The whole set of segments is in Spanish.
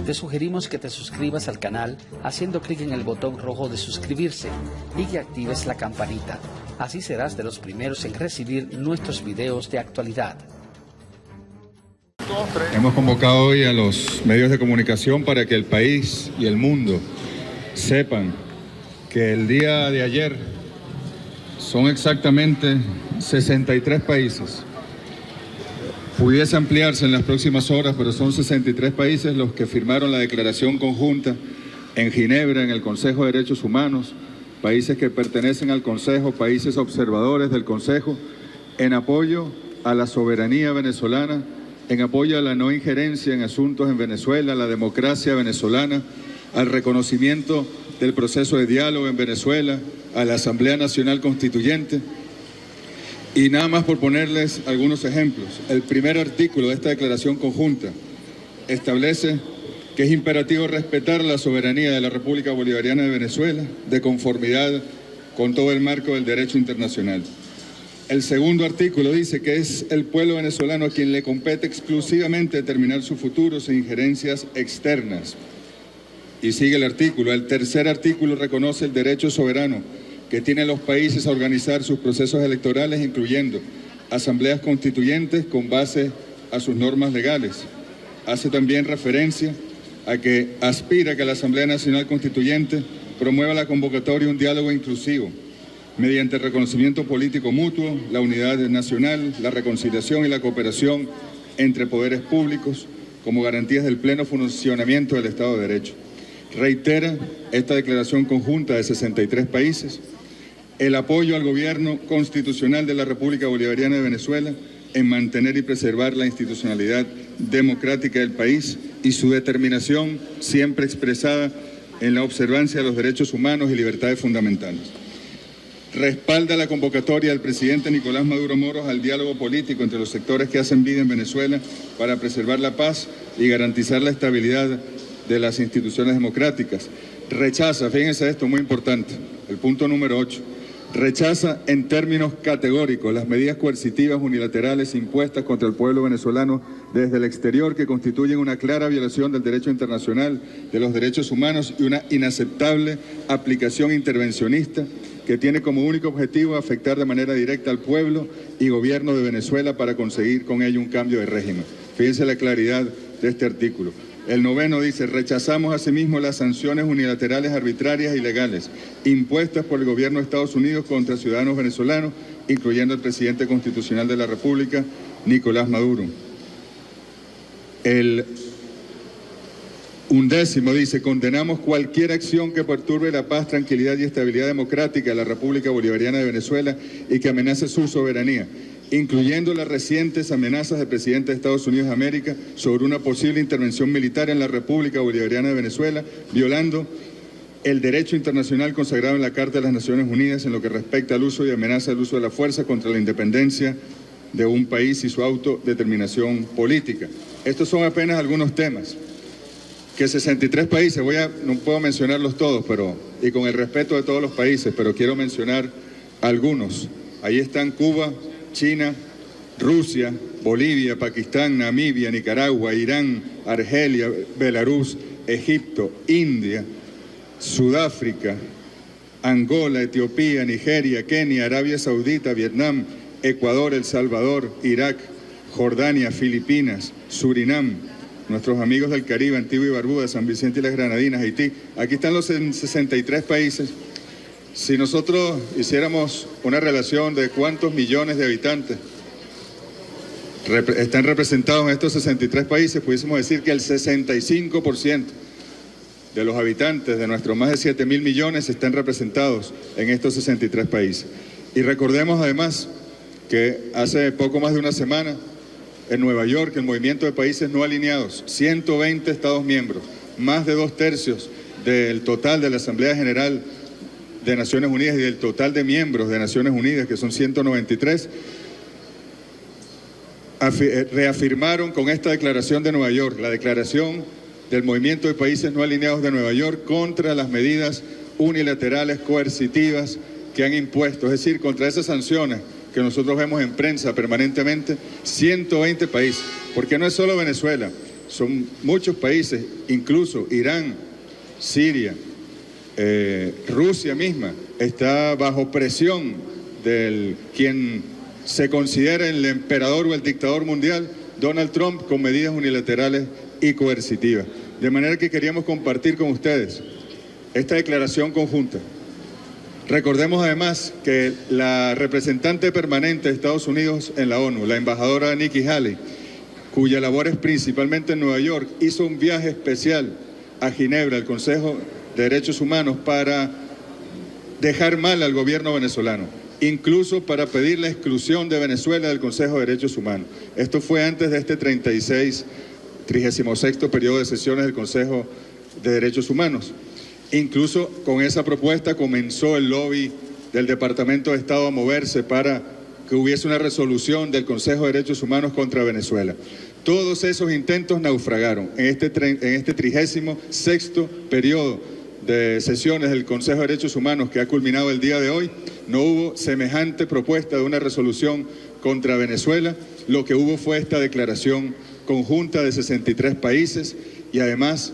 te sugerimos que te suscribas al canal haciendo clic en el botón rojo de suscribirse y que actives la campanita. Así serás de los primeros en recibir nuestros videos de actualidad. Hemos convocado hoy a los medios de comunicación para que el país y el mundo sepan que el día de ayer son exactamente 63 países. Pudiese ampliarse en las próximas horas, pero son 63 países los que firmaron la declaración conjunta en Ginebra, en el Consejo de Derechos Humanos, países que pertenecen al Consejo, países observadores del Consejo, en apoyo a la soberanía venezolana, en apoyo a la no injerencia en asuntos en Venezuela, a la democracia venezolana, al reconocimiento del proceso de diálogo en Venezuela, a la Asamblea Nacional Constituyente. Y nada más por ponerles algunos ejemplos. El primer artículo de esta declaración conjunta establece que es imperativo respetar la soberanía de la República Bolivariana de Venezuela de conformidad con todo el marco del derecho internacional. El segundo artículo dice que es el pueblo venezolano a quien le compete exclusivamente determinar su futuro sin injerencias externas. Y sigue el artículo. El tercer artículo reconoce el derecho soberano que tienen los países a organizar sus procesos electorales, incluyendo asambleas constituyentes con base a sus normas legales. Hace también referencia a que aspira a que la Asamblea Nacional Constituyente promueva la convocatoria de un diálogo inclusivo, mediante el reconocimiento político mutuo, la unidad nacional, la reconciliación y la cooperación entre poderes públicos como garantías del pleno funcionamiento del Estado de Derecho. Reitera esta declaración conjunta de 63 países el apoyo al gobierno constitucional de la República Bolivariana de Venezuela en mantener y preservar la institucionalidad democrática del país y su determinación siempre expresada en la observancia de los derechos humanos y libertades fundamentales. Respalda la convocatoria del presidente Nicolás Maduro Moros al diálogo político entre los sectores que hacen vida en Venezuela para preservar la paz y garantizar la estabilidad de las instituciones democráticas. Rechaza, fíjense esto, muy importante, el punto número 8, rechaza en términos categóricos las medidas coercitivas unilaterales impuestas contra el pueblo venezolano desde el exterior que constituyen una clara violación del derecho internacional, de los derechos humanos y una inaceptable aplicación intervencionista que tiene como único objetivo afectar de manera directa al pueblo y gobierno de Venezuela para conseguir con ello un cambio de régimen. Fíjense la claridad de este artículo. El noveno dice, rechazamos asimismo las sanciones unilaterales arbitrarias y ilegales impuestas por el gobierno de Estados Unidos contra ciudadanos venezolanos, incluyendo el presidente constitucional de la República, Nicolás Maduro. El undécimo dice, condenamos cualquier acción que perturbe la paz, tranquilidad y estabilidad democrática de la República Bolivariana de Venezuela y que amenace su soberanía, incluyendo las recientes amenazas del presidente de Estados Unidos de América sobre una posible intervención militar en la República Bolivariana de Venezuela, violando el derecho internacional consagrado en la Carta de las Naciones Unidas en lo que respecta al uso y amenaza del uso de la fuerza contra la independencia de un país y su autodeterminación política. Estos son apenas algunos temas que 63 países, no puedo mencionarlos todos, y con el respeto de todos los países, pero quiero mencionar algunos. Ahí están Cuba, China, Rusia, Bolivia, Pakistán, Namibia, Nicaragua, Irán, Argelia, Belarus, Egipto, India, Sudáfrica, Angola, Etiopía, Nigeria, Kenia, Arabia Saudita, Vietnam, Ecuador, El Salvador, Irak, Jordania, Filipinas, Surinam, nuestros amigos del Caribe, Antigua y Barbuda, San Vicente y las Granadinas, Haití. Aquí están los 63 países. Si nosotros hiciéramos una relación de cuántos millones de habitantes están representados en estos 63 países, pudiésemos decir que el 65% de los habitantes de nuestros más de 7.000 millones están representados en estos 63 países. Y recordemos además que hace poco más de una semana, en Nueva York, el movimiento de países no alineados, 120 Estados miembros, más de 2/3 del total de la Asamblea General de Naciones Unidas y del total de miembros de Naciones Unidas, que son 193, reafirmaron con esta declaración de Nueva York, la declaración del movimiento de países no alineados de Nueva York contra las medidas unilaterales coercitivas que han impuesto, es decir, contra esas sanciones que nosotros vemos en prensa permanentemente, 120 países, porque no es solo Venezuela, son muchos países, incluso Irán, Siria, Rusia misma, está bajo presión del quien se considera el emperador o el dictador mundial, Donald Trump, con medidas unilaterales y coercitivas. De manera que queríamos compartir con ustedes esta declaración conjunta. Recordemos además que la representante permanente de Estados Unidos en la ONU, la embajadora Nikki Haley, cuya labor es principalmente en Nueva York, hizo un viaje especial a Ginebra, al Consejo de Derechos Humanos, para dejar mal al gobierno venezolano, incluso para pedir la exclusión de Venezuela del Consejo de Derechos Humanos. Esto fue antes de este 36º periodo de sesiones del Consejo de Derechos Humanos. Incluso con esa propuesta comenzó el lobby del Departamento de Estado a moverse para que hubiese una resolución del Consejo de Derechos Humanos contra Venezuela. Todos esos intentos naufragaron. En este 36º periodo de sesiones del Consejo de Derechos Humanos, que ha culminado el día de hoy, no hubo semejante propuesta de una resolución contra Venezuela. Lo que hubo fue esta declaración conjunta de 63 países, y además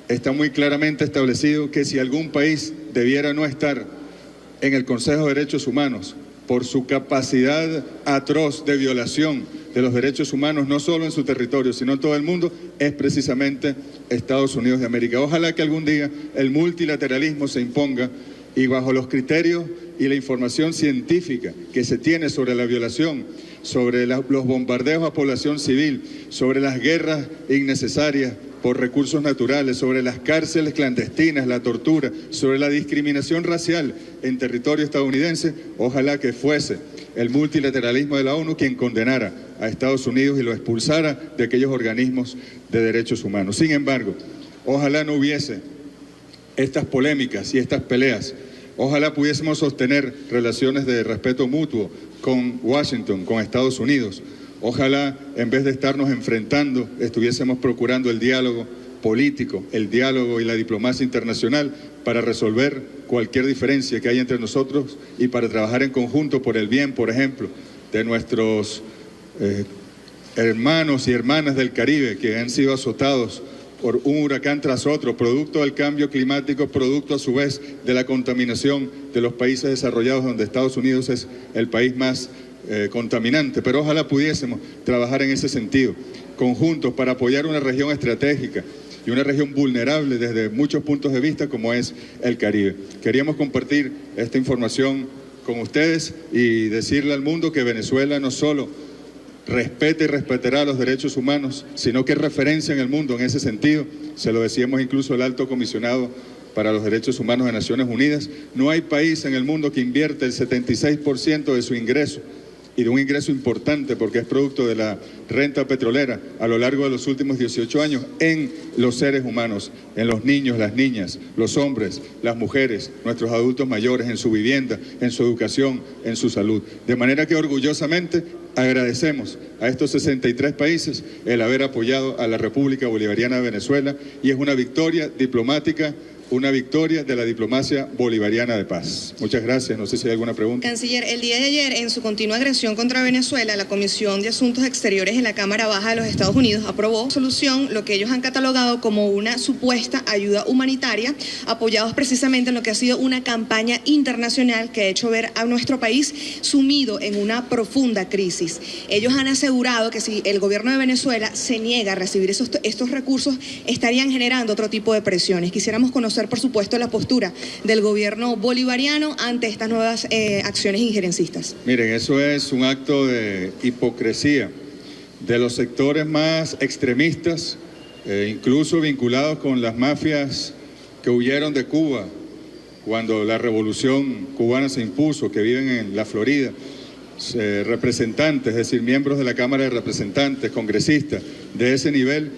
está muy claramente establecido que si algún país debiera no estar en el Consejo de Derechos Humanos por su capacidad atroz de violación de los derechos humanos, no solo en su territorio, sino en todo el mundo, es precisamente Estados Unidos de América. Ojalá que algún día el multilateralismo se imponga y bajo los criterios y la información científica que se tiene sobre la violación, sobre los bombardeos a población civil, sobre las guerras innecesarias por recursos naturales, sobre las cárceles clandestinas, la tortura, sobre la discriminación racial en territorio estadounidense, ojalá que fuese el multilateralismo de la ONU quien condenara a Estados Unidos y lo expulsara de aquellos organismos de derechos humanos. Sin embargo, ojalá no hubiese estas polémicas y estas peleas. Ojalá pudiésemos sostener relaciones de respeto mutuo con Washington, con Estados Unidos. Ojalá, en vez de estarnos enfrentando, estuviésemos procurando el diálogo político, el diálogo y la diplomacia internacional para resolver cualquier diferencia que haya entre nosotros y para trabajar en conjunto por el bien, por ejemplo, de nuestros hermanos y hermanas del Caribe que han sido azotados por un huracán tras otro, producto del cambio climático, producto a su vez de la contaminación de los países desarrollados, donde Estados Unidos es el país más contaminante. Pero ojalá pudiésemos trabajar en ese sentido, conjuntos, para apoyar una región estratégica y una región vulnerable desde muchos puntos de vista como es el Caribe. Queríamos compartir esta información con ustedes y decirle al mundo que Venezuela no solo respete y respetará los derechos humanos, sino que es referencia en el mundo en ese sentido. Se lo decíamos incluso al Alto Comisionado para los Derechos Humanos de Naciones Unidas. No hay país en el mundo que invierte el 76% de su ingreso, y de un ingreso importante porque es producto de la renta petrolera a lo largo de los últimos 18 años, en los seres humanos, en los niños, las niñas, los hombres, las mujeres, nuestros adultos mayores, en su vivienda, en su educación, en su salud. De manera que orgullosamente agradecemos a estos 63 países el haber apoyado a la República Bolivariana de Venezuela, y es una victoria diplomática, una victoria de la diplomacia bolivariana de paz. Muchas gracias. No sé si hay alguna pregunta. Canciller, el día de ayer, en su continua agresión contra Venezuela, la Comisión de Asuntos Exteriores en la Cámara Baja de los Estados Unidos aprobó resolución, lo que ellos han catalogado como una supuesta ayuda humanitaria, apoyados precisamente en lo que ha sido una campaña internacional que ha hecho ver a nuestro país sumido en una profunda crisis. Ellos han asegurado que si el gobierno de Venezuela se niega a recibir estos recursos, estarían generando otro tipo de presiones. Quisiéramos conocer, por supuesto, la postura del gobierno bolivariano ante estas nuevas acciones injerencistas. Miren, eso es un acto de hipocresía de los sectores más extremistas, incluso vinculados con las mafias que huyeron de Cuba cuando la revolución cubana se impuso, que viven en la Florida, representantes, es decir, miembros de la Cámara de Representantes, congresistas de ese nivel.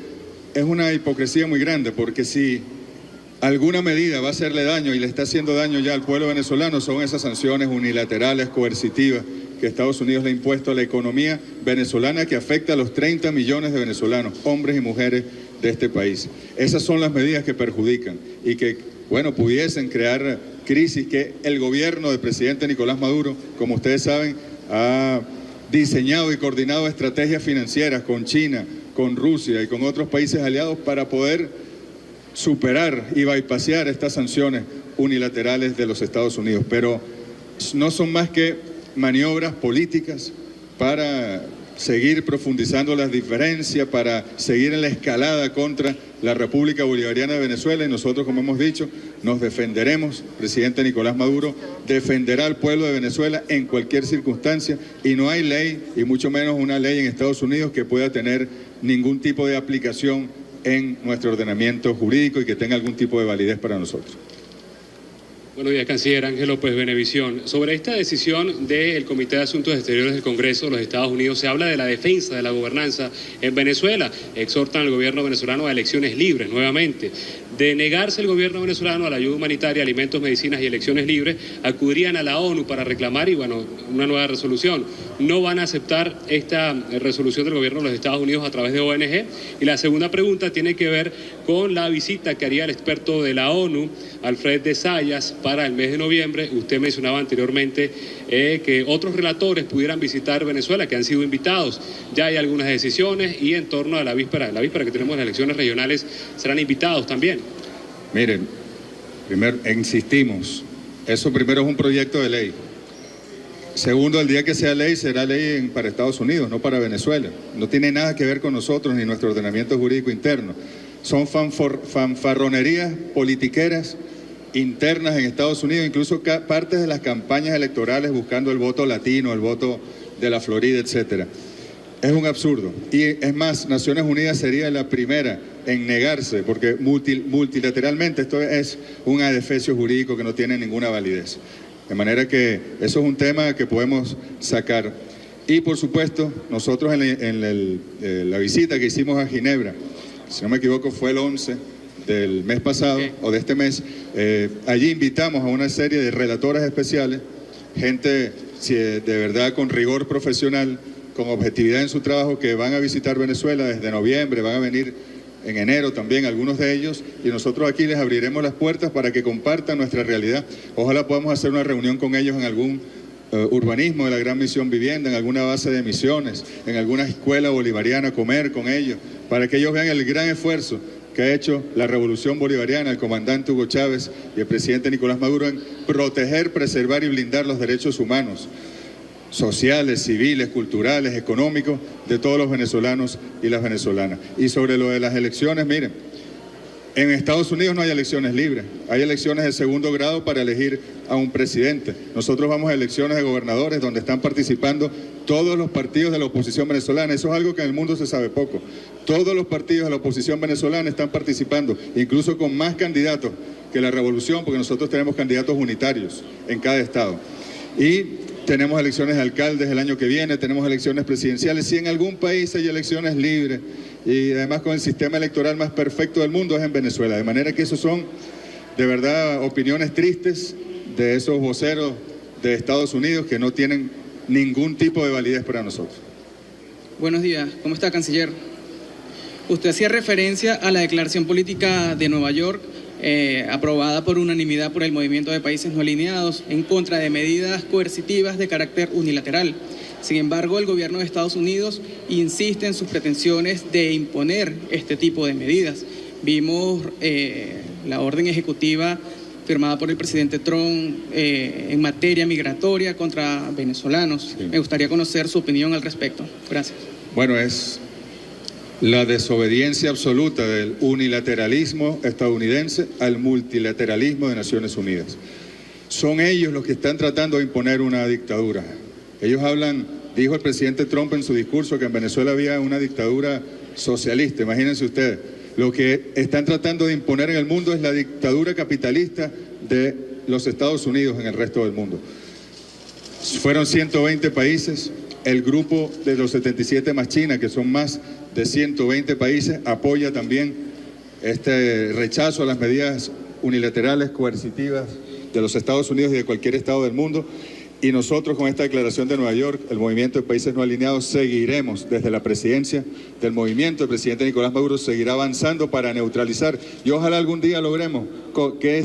Es una hipocresía muy grande, porque si alguna medida va a hacerle daño y le está haciendo daño ya al pueblo venezolano, son esas sanciones unilaterales, coercitivas, que Estados Unidos le ha impuesto a la economía venezolana, que afecta a los 30 millones de venezolanos, hombres y mujeres de este país. Esas son las medidas que perjudican y que, bueno, pudiesen crear crisis que el gobierno del presidente Nicolás Maduro, como ustedes saben, ha diseñado y coordinado estrategias financieras con China, con Rusia y con otros países aliados para poder superar y bypassear estas sanciones unilaterales de los Estados Unidos. Pero no son más que maniobras políticas para seguir profundizando las diferencias, para seguir en la escalada contra la República Bolivariana de Venezuela, y nosotros, como hemos dicho, nos defenderemos. Presidente Nicolás Maduro defenderá al pueblo de Venezuela en cualquier circunstancia, y no hay ley, y mucho menos una ley en Estados Unidos, que pueda tener ningún tipo de aplicación en nuestro ordenamiento jurídico y que tenga algún tipo de validez para nosotros. Buenos días, canciller Ángel López, Venevisión. Sobre esta decisión del Comité de Asuntos Exteriores del Congreso de los Estados Unidos, se habla de la defensa de la gobernanza en Venezuela. Exhortan al gobierno venezolano a elecciones libres nuevamente. De negarse el gobierno venezolano a la ayuda humanitaria, alimentos, medicinas y elecciones libres, acudirían a la ONU para reclamar una nueva resolución. No van a aceptar esta resolución del gobierno de los Estados Unidos a través de ONG. Y la segunda pregunta tiene que ver con la visita que haría el experto de la ONU, Alfred de Zayas, para el mes de noviembre. Usted mencionaba anteriormente que otros relatores pudieran visitar Venezuela, que han sido invitados. Ya hay algunas decisiones, y en torno a la víspera que tenemos las elecciones regionales, serán invitados también. Miren, primero, insistimos, eso primero es un proyecto de ley. Segundo, el día que sea ley, será ley para Estados Unidos, no para Venezuela. No tiene nada que ver con nosotros ni nuestro ordenamiento jurídico interno. Son fanfarronerías politiqueras internas en Estados Unidos, incluso partes de las campañas electorales buscando el voto latino, el voto de la Florida, etcétera. Es un absurdo. Y es más, Naciones Unidas sería la primera en negarse, porque multilateralmente esto es un adefesio jurídico que no tiene ninguna validez. De manera que eso es un tema que podemos sacar. Y por supuesto, nosotros en la visita que hicimos a Ginebra, si no me equivoco fue el 11 del mes pasado, o de este mes, allí invitamos a una serie de relatoras especiales, gente de verdad con rigor profesional, con objetividad en su trabajo, que van a visitar Venezuela desde noviembre, van a venir en enero también algunos de ellos, y nosotros aquí les abriremos las puertas para que compartan nuestra realidad. Ojalá podamos hacer una reunión con ellos en algún urbanismo de la Gran Misión Vivienda, en alguna base de misiones, en alguna escuela bolivariana, comer con ellos, para que ellos vean el gran esfuerzo que ha hecho la revolución bolivariana, el comandante Hugo Chávez y el presidente Nicolás Maduro, en proteger, preservar y blindar los derechos humanos, sociales, civiles, culturales, económicos, de todos los venezolanos y las venezolanas. Y sobre lo de las elecciones, miren, en Estados Unidos no hay elecciones libres, hay elecciones de segundo grado para elegir a un presidente. Nosotros vamos a elecciones de gobernadores donde están participando todos los partidos de la oposición venezolana. Eso es algo que en el mundo se sabe poco. Todos los partidos de la oposición venezolana están participando, incluso con más candidatos que la revolución, porque nosotros tenemos candidatos unitarios en cada estado. Y tenemos elecciones de alcaldes el año que viene, tenemos elecciones presidenciales. Si en algún país hay elecciones libres y además con el sistema electoral más perfecto del mundo, es en Venezuela. De manera que esos son, de verdad, opiniones tristes de esos voceros de Estados Unidos que no tienen ningún tipo de validez para nosotros. Buenos días, ¿cómo está, canciller? Usted hacía referencia a la declaración política de Nueva York, aprobada por unanimidad por el Movimiento de Países No Alineados, en contra de medidas coercitivas de carácter unilateral. Sin embargo, el gobierno de Estados Unidos insiste en sus pretensiones de imponer este tipo de medidas. Vimos la orden ejecutiva firmada por el presidente Trump en materia migratoria contra venezolanos. Sí. Me gustaría conocer su opinión al respecto. Gracias. Bueno, es la desobediencia absoluta del unilateralismo estadounidense al multilateralismo de Naciones Unidas. Son ellos los que están tratando de imponer una dictadura. Ellos hablan, dijo el presidente Trump en su discurso, que en Venezuela había una dictadura socialista. Imagínense ustedes, lo que están tratando de imponer en el mundo es la dictadura capitalista de los Estados Unidos en el resto del mundo. Fueron 120 países, el grupo de los 77 más China, que son más de 120 países, apoya también este rechazo a las medidas unilaterales coercitivas de los Estados Unidos y de cualquier estado del mundo. Y nosotros, con esta declaración de Nueva York, el Movimiento de Países No Alineados, seguiremos desde la presidencia del movimiento. El presidente Nicolás Maduro seguirá avanzando para neutralizar, y ojalá algún día logremos que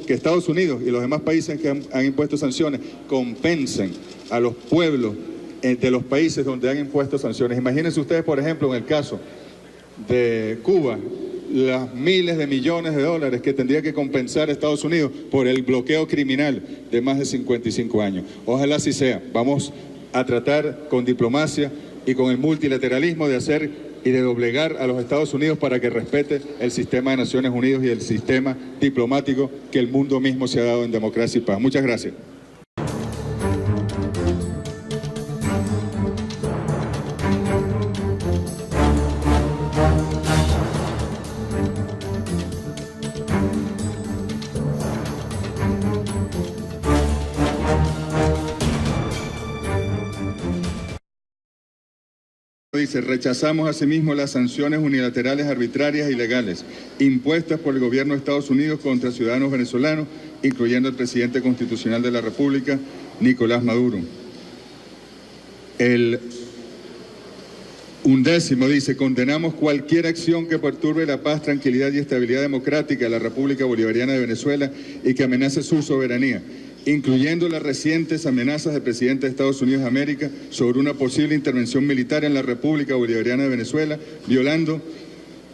Estados Unidos y los demás países que han impuesto sanciones compensen a los pueblos de los países donde han impuesto sanciones. Imagínense ustedes, por ejemplo, en el caso de Cuba las miles de millones de dólares que tendría que compensar Estados Unidos por el bloqueo criminal de más de 55 años. Ojalá así sea. Vamos a tratar con diplomacia y con el multilateralismo de hacer y de doblegar a los Estados Unidos para que respete el sistema de Naciones Unidas y el sistema diplomático que el mundo mismo se ha dado en democracia y paz. Muchas gracias. Dice, rechazamos asimismo las sanciones unilaterales, arbitrarias e ilegales impuestas por el gobierno de Estados Unidos contra ciudadanos venezolanos, incluyendo al presidente constitucional de la República, Nicolás Maduro. El 11º dice, condenamos cualquier acción que perturbe la paz, tranquilidad y estabilidad democrática de la República Bolivariana de Venezuela y que amenace su soberanía, incluyendo las recientes amenazas del presidente de Estados Unidos de América sobre una posible intervención militar en la República Bolivariana de Venezuela, violando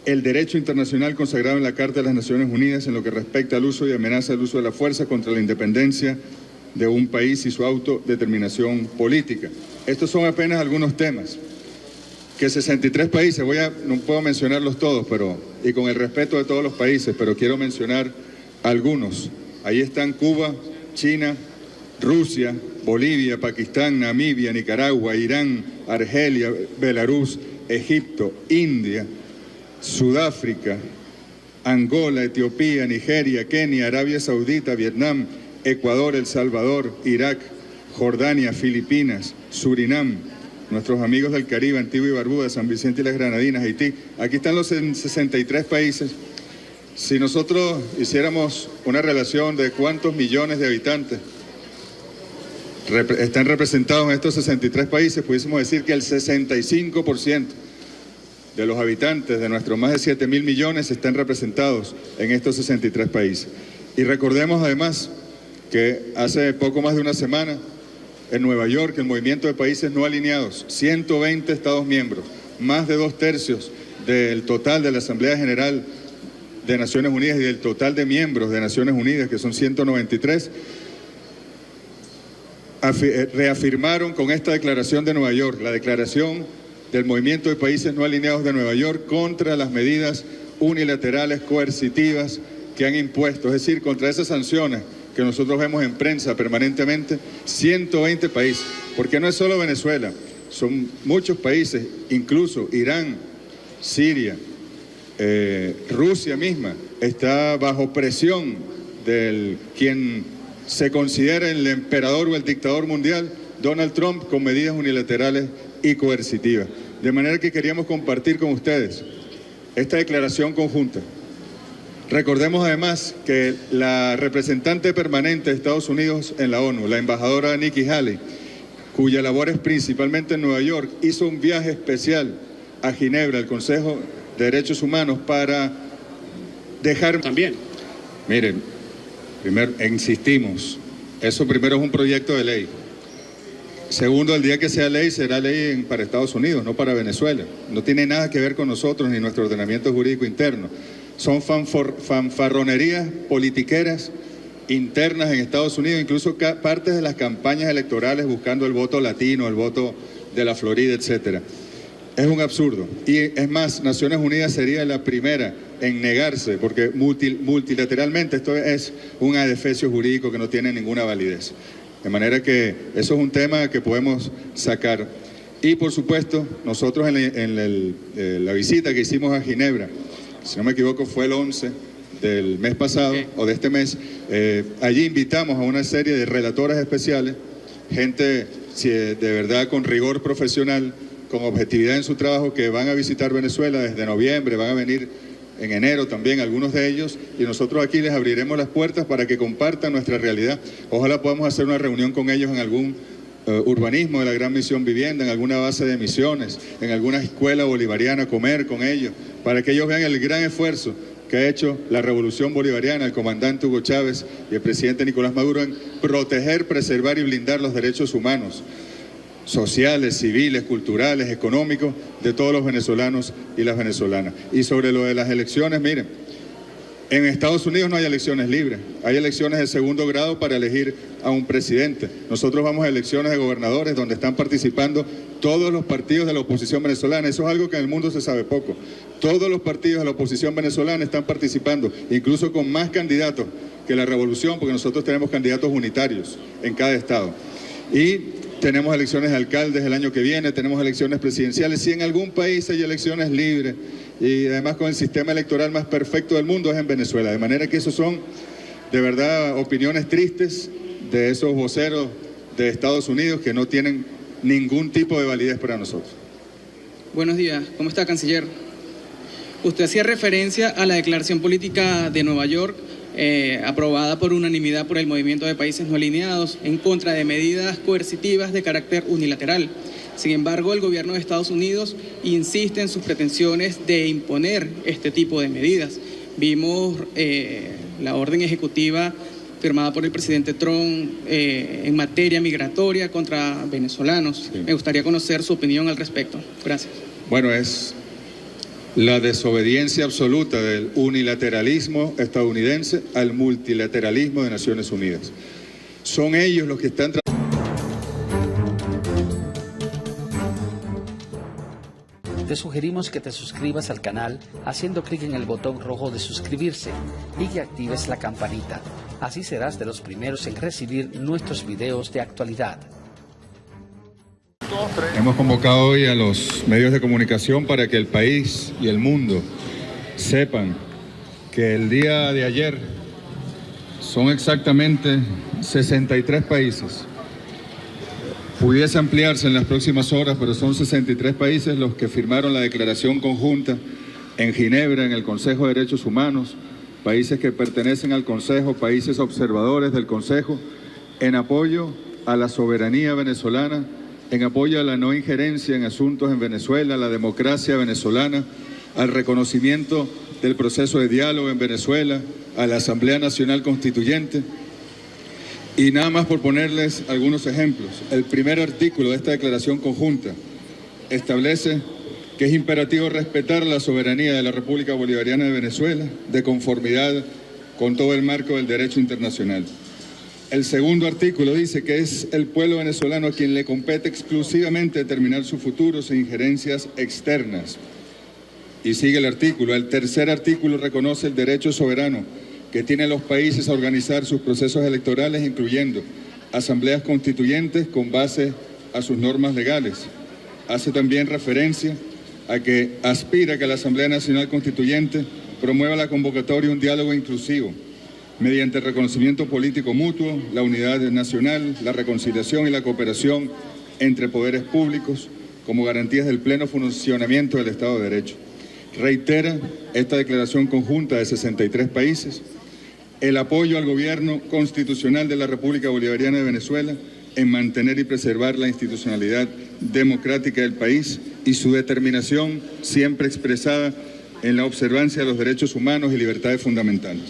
el derecho internacional consagrado en la Carta de las Naciones Unidas en lo que respecta al uso y amenaza del uso de la fuerza contra la independencia de un país y su autodeterminación política. Estos son apenas algunos temas que 63 países, no puedo mencionarlos todos, y con el respeto de todos los países, pero quiero mencionar algunos. Ahí están Cuba, China, Rusia, Bolivia, Pakistán, Namibia, Nicaragua, Irán, Argelia, Belarus, Egipto, India, Sudáfrica, Angola, Etiopía, Nigeria, Kenia, Arabia Saudita, Vietnam, Ecuador, El Salvador, Irak, Jordania, Filipinas, Surinam, nuestros amigos del Caribe, Antigua y Barbuda, San Vicente y las Granadinas, Haití. Aquí están los 63 países. Si nosotros hiciéramos una relación de cuántos millones de habitantes están representados en estos 63 países, pudiésemos decir que el 65% de los habitantes de nuestros más de 7.000 millones están representados en estos 63 países. Y recordemos además que hace poco más de una semana, en Nueva York, el movimiento de países no alineados, 120 Estados miembros, más de 2/3 del total de la Asamblea General de Naciones Unidas y del total de miembros de Naciones Unidas, que son 193, reafirmaron con esta declaración de Nueva York, la declaración del Movimiento de Países No Alineados de Nueva York contra las medidas unilaterales coercitivas que han impuesto, es decir, contra esas sanciones que nosotros vemos en prensa permanentemente, 120 países, porque no es solo Venezuela, son muchos países, incluso Irán, Siria, Rusia misma está bajo presión del quien se considera el emperador o el dictador mundial, Donald Trump, con medidas unilaterales y coercitivas. De manera que queríamos compartir con ustedes esta declaración conjunta. Recordemos además que la representante permanente de Estados Unidos en la ONU, la embajadora Nikki Haley, cuya labor es principalmente en Nueva York, hizo un viaje especial a Ginebra, al Consejo de Derechos Humanos, para dejar... También. Miren, primero, insistimos, eso primero es un proyecto de ley. Segundo, el día que sea ley, será ley para Estados Unidos, no para Venezuela. No tiene nada que ver con nosotros ni nuestro ordenamiento jurídico interno. Son fanfarronerías politiqueras internas en Estados Unidos, incluso partes de las campañas electorales buscando el voto latino, el voto de la Florida, etcétera. Es un absurdo. Y es más, Naciones Unidas sería la primera en negarse, porque multilateralmente esto es un adefesio jurídico que no tiene ninguna validez. De manera que eso es un tema que podemos sacar. Y por supuesto, nosotros en la visita que hicimos a Ginebra, si no me equivoco fue el 11 del mes pasado, o de este mes, allí invitamos a una serie de relatoras especiales, gente de verdad con rigor profesional, con objetividad en su trabajo, que van a visitar Venezuela desde noviembre, van a venir en enero también algunos de ellos, y nosotros aquí les abriremos las puertas para que compartan nuestra realidad. Ojalá podamos hacer una reunión con ellos en algún urbanismo de la Gran Misión Vivienda, en alguna base de misiones, en alguna escuela bolivariana, comer con ellos, para que ellos vean el gran esfuerzo que ha hecho la Revolución Bolivariana, el comandante Hugo Chávez y el presidente Nicolás Maduro en proteger, preservar y blindar los derechos humanos. sociales, civiles, culturales, económicos de todos los venezolanos y las venezolanas. Y sobre lo de las elecciones, miren, en Estados Unidos no hay elecciones libres, hay elecciones de segundo grado para elegir a un presidente. Nosotros vamos a elecciones de gobernadores donde están participando todos los partidos de la oposición venezolana. Eso es algo que en el mundo se sabe poco. Todos los partidos de la oposición venezolana están participando, incluso con más candidatos que la revolución, porque nosotros tenemos candidatos unitarios en cada estado. Y tenemos elecciones de alcaldes el año que viene, tenemos elecciones presidenciales. Si en algún país hay elecciones libres y además con el sistema electoral más perfecto del mundo es en Venezuela. De manera que esos son, de verdad, opiniones tristes de esos voceros de Estados Unidos que no tienen ningún tipo de validez para nosotros. Buenos días, ¿cómo está, canciller? Usted hacía referencia a la declaración política de Nueva York aprobada por unanimidad por el Movimiento de Países No Alineados en contra de medidas coercitivas de carácter unilateral. Sin embargo, el gobierno de Estados Unidos insiste en sus pretensiones de imponer este tipo de medidas. Vimos la orden ejecutiva firmada por el presidente Trump en materia migratoria contra venezolanos. Sí. Me gustaría conocer su opinión al respecto. Gracias. Bueno, es la desobediencia absoluta del unilateralismo estadounidense al multilateralismo de Naciones Unidas. Son ellos los que están Te sugerimos que te suscribas al canal haciendo clic en el botón rojo de suscribirse y que actives la campanita. Así serás de los primeros en recibir nuestros videos de actualidad. Hemos convocado hoy a los medios de comunicación para que el país y el mundo sepan que el día de ayer son exactamente 63 países. Pudiese ampliarse en las próximas horas, pero son 63 países los que firmaron la declaración conjunta en Ginebra, en el Consejo de Derechos Humanos, países que pertenecen al Consejo, países observadores del Consejo, en apoyo a la soberanía venezolana, en apoyo a la no injerencia en asuntos en Venezuela, a la democracia venezolana, al reconocimiento del proceso de diálogo en Venezuela, a la Asamblea Nacional Constituyente. Y nada más por ponerles algunos ejemplos. El primer artículo de esta declaración conjunta establece que es imperativo respetar la soberanía de la República Bolivariana de Venezuela de conformidad con todo el marco del derecho internacional. El segundo artículo dice que es el pueblo venezolano a quien le compete exclusivamente determinar su futuro sin injerencias externas. Y sigue el artículo. El tercer artículo reconoce el derecho soberano que tienen los países a organizar sus procesos electorales, incluyendo asambleas constituyentes con base a sus normas legales. Hace también referencia a que aspira a que la Asamblea Nacional Constituyente promueva la convocatoria de un diálogo inclusivo, mediante el reconocimiento político mutuo, la unidad nacional, la reconciliación y la cooperación entre poderes públicos como garantías del pleno funcionamiento del Estado de Derecho. Reitera esta declaración conjunta de 63 países el apoyo al gobierno constitucional de la República Bolivariana de Venezuela en mantener y preservar la institucionalidad democrática del país y su determinación siempre expresada en la observancia de los derechos humanos y libertades fundamentales.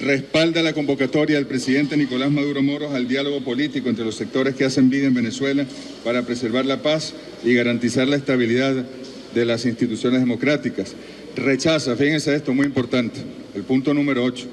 Respalda la convocatoria del presidente Nicolás Maduro Moros al diálogo político entre los sectores que hacen vida en Venezuela para preservar la paz y garantizar la estabilidad de las instituciones democráticas. Rechaza, fíjense esto, muy importante, el punto número 8,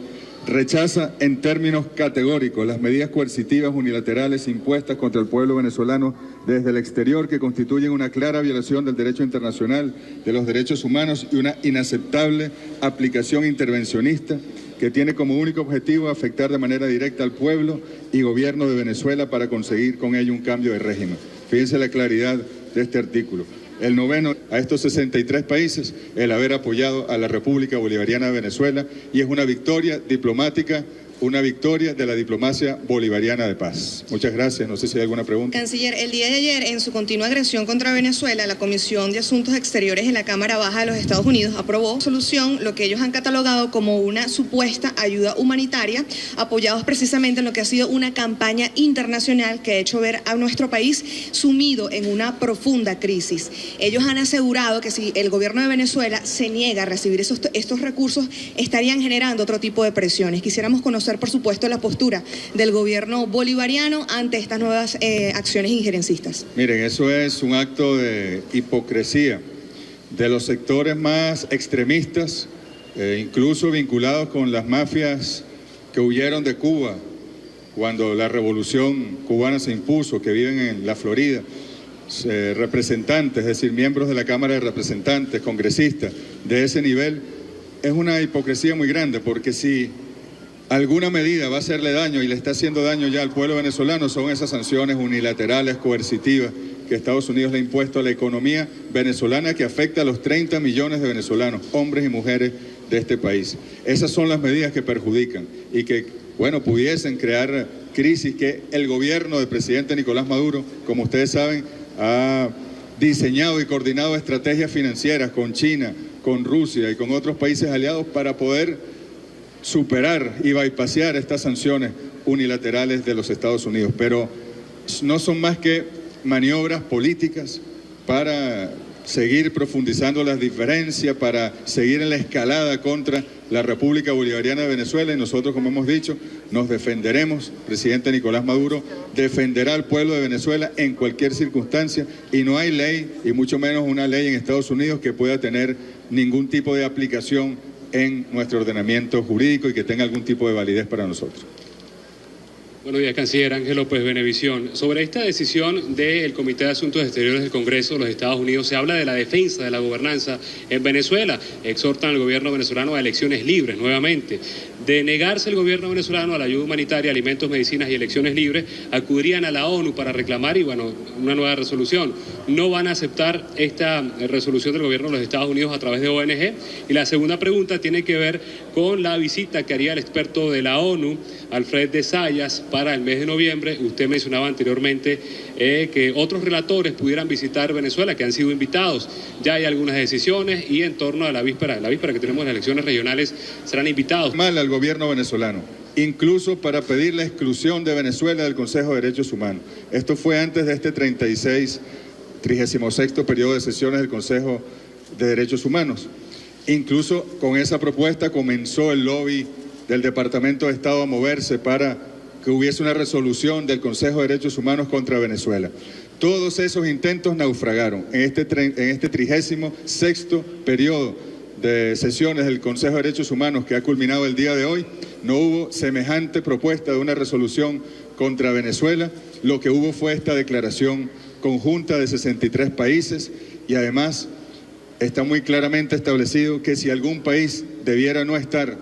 rechaza en términos categóricos las medidas coercitivas unilaterales impuestas contra el pueblo venezolano desde el exterior que constituyen una clara violación del derecho internacional, de los derechos humanos y una inaceptable aplicación intervencionista que tiene como único objetivo afectar de manera directa al pueblo y gobierno de Venezuela para conseguir con ello un cambio de régimen. Fíjense la claridad de este artículo. El noveno, a estos 63 países, el haber apoyado a la República Bolivariana de Venezuela, y es una victoria diplomática, una victoria de la diplomacia bolivariana de paz. Muchas gracias. No sé si hay alguna pregunta. Canciller, el día de ayer, en su continua agresión contra Venezuela, la Comisión de Asuntos Exteriores en la Cámara Baja de los Estados Unidos aprobó resolución, lo que ellos han catalogado como una supuesta ayuda humanitaria, apoyados precisamente en lo que ha sido una campaña internacional que ha hecho ver a nuestro país sumido en una profunda crisis. Ellos han asegurado que si el gobierno de Venezuela se niega a recibir estos recursos, estarían generando otro tipo de presiones. Quisiéramos conocer conocer, por supuesto, la postura del gobierno bolivariano ante estas nuevas acciones injerencistas. Miren, eso es un acto de hipocresía de los sectores más extremistas, incluso vinculados con las mafias que huyeron de Cuba cuando la revolución cubana se impuso, que viven en la Florida, representantes, es decir, miembros de la Cámara de Representantes, congresistas de ese nivel. Es una hipocresía muy grande, porque si alguna medida va a hacerle daño y le está haciendo daño ya al pueblo venezolano, son esas sanciones unilaterales, coercitivas, que Estados Unidos le ha impuesto a la economía venezolana, que afecta a los 30 millones de venezolanos, hombres y mujeres de este país. Esas son las medidas que perjudican y que, bueno, pudiesen crear crisis que el gobierno del presidente Nicolás Maduro, como ustedes saben, ha diseñado y coordinado estrategias financieras con China, con Rusia y con otros países aliados para poder superar y bypassear estas sanciones unilaterales de los Estados Unidos. Pero no son más que maniobras políticas para seguir profundizando las diferencias, para seguir en la escalada contra la República Bolivariana de Venezuela, y nosotros, como hemos dicho, nos defenderemos. Presidente Nicolás Maduro defenderá al pueblo de Venezuela en cualquier circunstancia, y no hay ley, y mucho menos una ley en Estados Unidos, que pueda tener ningún tipo de aplicación en nuestro ordenamiento jurídico y que tenga algún tipo de validez para nosotros. Buenos días, canciller Ángel López, Venevisión. Sobre esta decisión del Comité de Asuntos Exteriores del Congreso de los Estados Unidos, se habla de la defensa de la gobernanza en Venezuela. Exhortan al gobierno venezolano a elecciones libres nuevamente. De negarse el gobierno venezolano a la ayuda humanitaria, alimentos, medicinas y elecciones libres, acudirían a la ONU para reclamar una nueva resolución. No van a aceptar esta resolución del gobierno de los Estados Unidos a través de ONG. Y la segunda pregunta tiene que ver con la visita que haría el experto de la ONU, Alfred de Zayas, para el mes de noviembre. Usted mencionaba anteriormente que otros relatores pudieran visitar Venezuela, que han sido invitados. Ya hay algunas decisiones y en torno a la víspera que tenemos las elecciones regionales, serán invitados. Mal al gobierno venezolano, incluso para pedir la exclusión de Venezuela del Consejo de Derechos Humanos. Esto fue antes de este 36º periodo de sesiones del Consejo de Derechos Humanos. Incluso con esa propuesta comenzó el lobby del Departamento de Estado a moverse para que hubiese una resolución del Consejo de Derechos Humanos contra Venezuela. Todos esos intentos naufragaron. En este 36º periodo de sesiones del Consejo de Derechos Humanos, que ha culminado el día de hoy, no hubo semejante propuesta de una resolución contra Venezuela. Lo que hubo fue esta declaración conjunta de 63 países, y además está muy claramente establecido que si algún país debiera no estar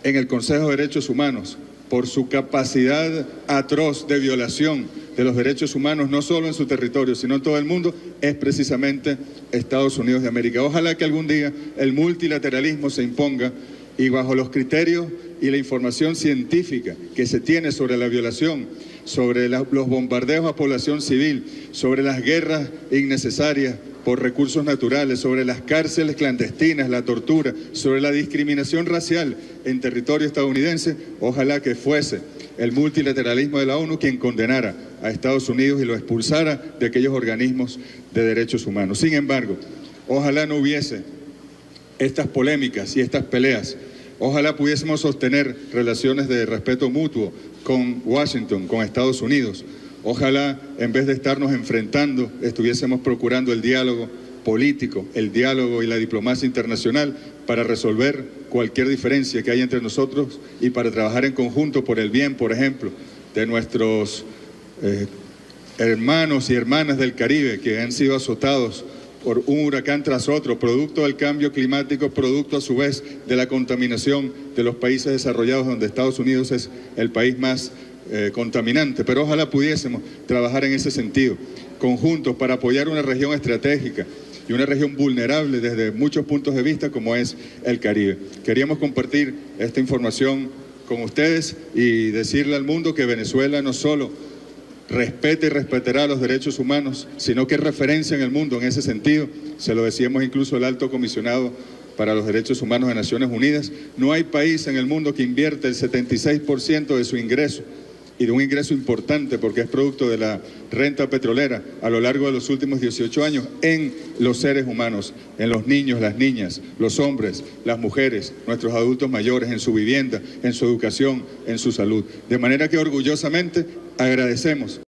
en el Consejo de Derechos Humanos por su capacidad atroz de violación de los derechos humanos, no solo en su territorio, sino en todo el mundo, es precisamente Estados Unidos de América. Ojalá que algún día el multilateralismo se imponga y bajo los criterios y la información científica que se tiene sobre la violación, sobre los bombardeos a población civil, sobre las guerras innecesarias por recursos naturales, sobre las cárceles clandestinas, la tortura, sobre la discriminación racial en territorio estadounidense, ojalá que fuese el multilateralismo de la ONU quien condenara a Estados Unidos y lo expulsara de aquellos organismos de derechos humanos. Sin embargo, ojalá no hubiese estas polémicas y estas peleas. Ojalá pudiésemos sostener relaciones de respeto mutuo con Washington, con Estados Unidos. Ojalá, en vez de estarnos enfrentando, estuviésemos procurando el diálogo político, el diálogo y la diplomacia internacional para resolver cualquier diferencia que haya entre nosotros y para trabajar en conjunto por el bien, por ejemplo, de nuestros hermanos y hermanas del Caribe que han sido azotados por un huracán tras otro, producto del cambio climático, producto a su vez de la contaminación de los países desarrollados, donde Estados Unidos es el país más contaminante. Pero ojalá pudiésemos trabajar en ese sentido, conjuntos, para apoyar una región estratégica y una región vulnerable desde muchos puntos de vista como es el Caribe. Queríamos compartir esta información con ustedes y decirle al mundo que Venezuela no solo respeta y respetará los derechos humanos, sino que es referencia en el mundo en ese sentido. Se lo decíamos incluso al alto comisionado para los Derechos Humanos de Naciones Unidas. No hay país en el mundo que invierta el 76% de su ingreso y de un ingreso importante porque es producto de la renta petrolera a lo largo de los últimos 18 años en los seres humanos, en los niños, las niñas, los hombres, las mujeres, nuestros adultos mayores, en su vivienda, en su educación, en su salud. De manera que orgullosamente agradecemos